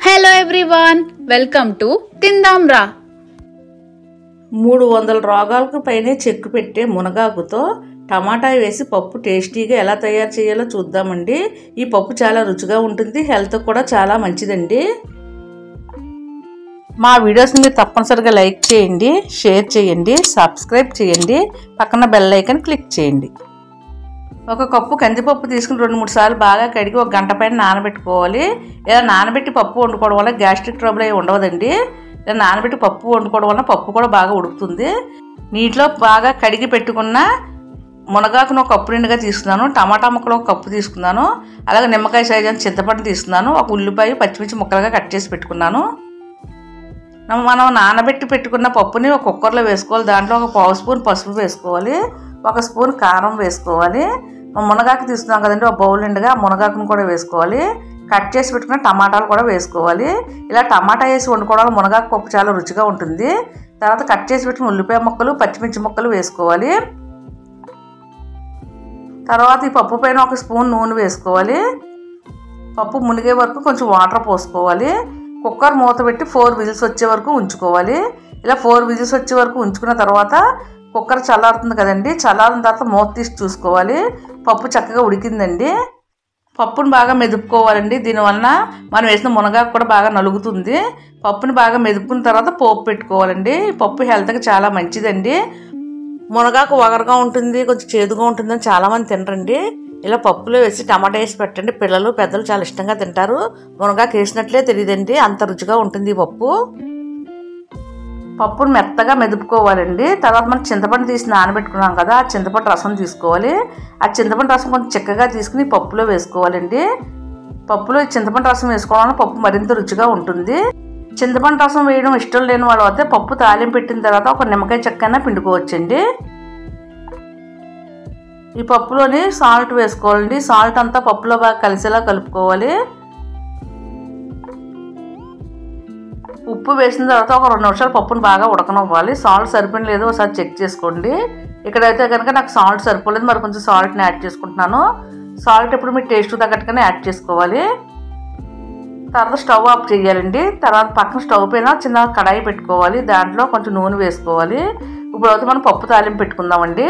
Hello everyone, welcome to Tindamra. 300 రోగాలకు పైనే చెక్కు పెట్టే మునగాకుతో టమాటా వేసి పప్పు టేస్టీగా ఎలా తయారు చేయాలో చూద్దామండి. ఈ పప్పు చాలా రుచిగా ఉంటుంది, హెల్త్ కూడా చాలా మంచిదండి. మా వీడియోస్ని మీరు తప్పనిసరిగా లైక్ చేయండి, షేర్ చేయండి, సబ్స్క్రైబ్ చేయండి, పక్కన బెల్ ఐకాన్ క్లిక్ చేయండి. ఒక కప్పు కందిపప్పు తీసుకుని 2-3 సార్లు బాగా కడిగి ఒక గంట పైన నానబెట్టుకోవాలి. ఇలా నానబెట్టి పప్పు వండుకోవడం వల్ల గ్యాస్ట్రిక్ ట్రబుల్ అయి ఉండవదండి. ఇలా నానబెట్టి పప్పు వండుకోవడం వల్ల పప్పు కూడా బాగా ఉడుకుతుంది. నీటిలో బాగా కడిగి పెట్టుకున్న మునగాకును ఒక కప్పు నిండుగా తీసుకున్నాను, టమాటా ముక్కలు ఒక కప్పు తీసుకున్నాను, అలాగే నిమ్మకాయ సైజు అంత చింతపండు తీసుకున్నాను, ఒక ఉల్లిపాయ పచ్చిమిర్చి ముక్కలుగా కట్ చేసి పెట్టుకున్నాను. మనం నానబెట్టి పెట్టుకున్న పప్పుని ఒక కుక్కర్లో వేసుకోవాలి. దాంట్లో ఒక 1/2 స్పూన్ పసుపు వేసుకోవాలి, 1 స్పూన్ కారం వేసుకోవాలి. మునగాకు తీసుకున్నాం కదండి, ఒక బౌల్ నిండుగా మునగాకును కూడా వేసుకోవాలి. కట్ చేసి పెట్టుకున్న టమాటాలు కూడా వేసుకోవాలి. ఇలా టమాటా వేసి వండుకోవడం మునగాకు పప్పు చాలా రుచిగా ఉంటుంది. తర్వాత కట్ చేసి పెట్టుకున్న ఉల్లిపాయ ముక్కలు, పచ్చిమిర్చి ముక్కలు వేసుకోవాలి. తర్వాత ఈ పప్పు పైన 1 స్పూన్ నూనె వేసుకోవాలి. పప్పు మునిగే వరకు కొంచెం వాటర్ పోసుకోవాలి. కుక్కర్ మూత పెట్టి 4 విజిల్స్ వచ్చే వరకు ఉంచుకోవాలి. ఇలా 4 విజిల్స్ వచ్చే వరకు ఉంచుకున్న తర్వాత కుక్కర్ చల్లారుతుంది కదండి, చల్లారిన తర్వాత మూత తీసి చూసుకోవాలి. పప్పు చక్కగా ఉడికిందండి. పప్పును బాగా మెదుపుకోవాలండి. దీనివల్ల మనం వేసిన మునగాకు కూడా బాగా నలుగుతుంది. పప్పుని బాగా మెదుపుకున్న తర్వాత పోపు పెట్టుకోవాలండి. పప్పు హెల్త్కి చాలా మంచిదండి. మునగాకు వగరగా ఉంటుంది, కొంచెం చేదుగా ఉంటుందని చాలామంది తినరండి. ఇలా పప్పులో వేసి టమాటా వేసి పెట్టండి, పిల్లలు పెద్దలు చాలా ఇష్టంగా తింటారు. మునగాకు వేసినట్లే తెలియదండి, అంత రుచిగా ఉంటుంది ఈ పప్పు. పప్పును మెత్తగా మెదుపుకోవాలండి. తర్వాత మనం చింతపండు తీసి నానబెట్టుకున్నాం కదా, ఆ చింతపండు రసం తీసుకోవాలి. ఆ చింతపండు రసం కొంచెం చిక్కగా తీసుకుని పప్పులో వేసుకోవాలండి. పప్పులో చింతపండు రసం వేసుకోవడం వల్ల పప్పు మరింత రుచిగా ఉంటుంది. చింతపండు రసం వేయడం ఇష్టం లేని వాళ్ళు అయితే పప్పు తాలింపు పెట్టిన తర్వాత ఒక నిమ్మకాయ చెక్కైనా పిండుకోవచ్చండి. ఈ పప్పులోని సాల్ట్ వేసుకోవాలండి. సాల్ట్ అంతా పప్పులో బాగా కలిసేలా కలుపుకోవాలి. ఉప్పు వేసిన తర్వాత ఒక 2 నిమిషాలు పప్పును బాగా ఉడకనివ్వాలి. సాల్ట్ సరిపోయిన లేదో ఒకసారి చెక్ చేసుకోండి. ఇక్కడైతే కనుక నాకు సాల్ట్ సరిపోలేదు, మరి కొంచెం సాల్ట్ని యాడ్ చేసుకుంటున్నాను. సాల్ట్ ఎప్పుడు మీ టేస్ట్ తగ్గట్టుగానే యాడ్ చేసుకోవాలి. తర్వాత స్టవ్ ఆఫ్ చేయాలండి. తర్వాత పక్కన స్టవ్ పైన చిన్న కడాయి పెట్టుకోవాలి. దాంట్లో కొంచెం నూనె వేసుకోవాలి. ఇప్పుడు అయితే మనం పప్పు తాలింపు పెట్టుకుందామండి.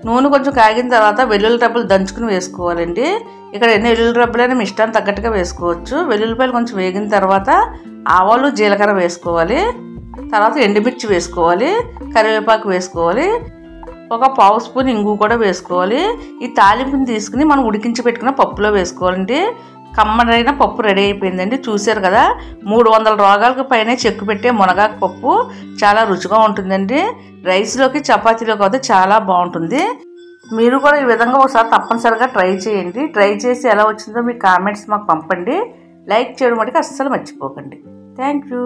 నూనె కొంచెం కాగిన తర్వాత వెల్లుల్లి రెబ్బలు దంచుకుని వేసుకోవాలండి. ఇక్కడ ఎన్ని వెల్లుల్లి రెబ్బలైనా మీ ఇష్టానికి తగ్గట్టుగా వేసుకోవచ్చు. వెల్లుల్లిపాయలు కొంచెం వేగిన తర్వాత ఆవాలు, జీలకర్ర వేసుకోవాలి. తర్వాత ఎండుమిర్చి వేసుకోవాలి, కరివేపాకు వేసుకోవాలి, ఒక 1/2 స్పూన్ ఇంగు కూడా వేసుకోవాలి. ఈ తాలింపుని తీసుకుని మనం ఉడికించి పెట్టుకున్న పప్పులో వేసుకోవాలండి. కమ్మనైన పప్పు రెడీ అయిపోయిందండి. చూశారు కదా, 300 రోగాలకు పైనే చెక్కు పెట్టే మునగాకు పప్పు చాలా రుచిగా ఉంటుందండి. రైస్లోకి, చపాతీలోకి అయితే చాలా బాగుంటుంది. మీరు కూడా ఈ విధంగా ఒకసారి తప్పనిసరిగా ట్రై చేయండి. ట్రై చేసి ఎలా వచ్చిందో మీ కామెంట్స్ మాకు పంపండి. లైక్ చేయడం మటుకు అస్సలు మర్చిపోకండి. Thank you.